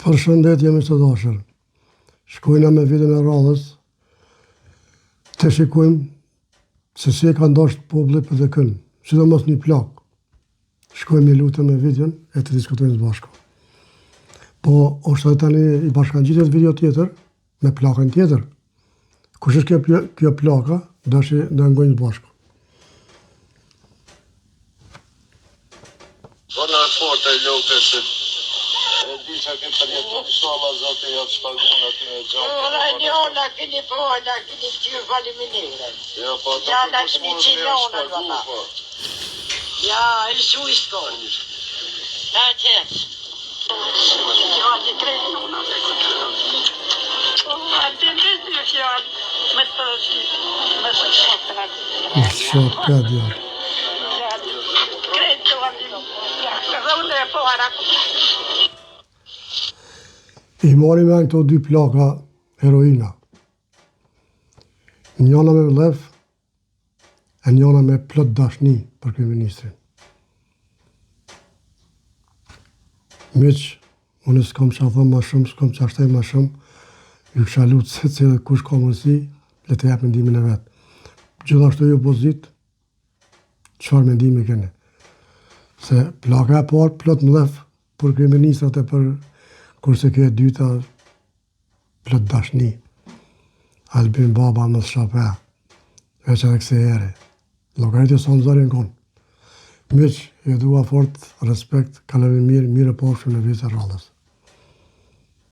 Përshëndetje me të dashur. Shkojna me videon e radhës të shikojmë se si e ka ndosht populli për të kënë, sidomos një plak. Shkojmë një lutem me videon e të diskutojmë së bashku. Po, është edhe tani i bashkangjitet video tjetër me plakën tjetër. Kush është kjo plaka, do ngojmë së bashku. Bona forte e loke se disha ke përjetuar inshallah Zoti ja shpagon aty në gjatë. Ora njona keni bona, keni qyrë faleminere. Ja, po Ja, na keni qilona, baba. Ja, el su i skon. Ta qes. Ja, një krejtona. A të ndështë fjallë, me të shatra. Me të shatra, djarë. I marim e këto dy plaka heroina. Njona me vlef e njona me plot dashni për kryeministrin. Miq, unë s'kom që a thëmë ma shumë, s'kom që a shtej ma shumë, ju kësha lutë se cilë kush ka mundësi, le të jep mendimin e vetë. Gjithashtu ju opozit, qëfar mendimi keni? Se plaka e parë plot mlef për kryeministrat e për kurse kjo e dyta plot dashni. Albin baba më shape, veç edhe këse ere. Logaritje sa në zorin konë. Miq, ju dua fort respekt, kalemi mirë, mirë e pofshëm në vitë e radhës.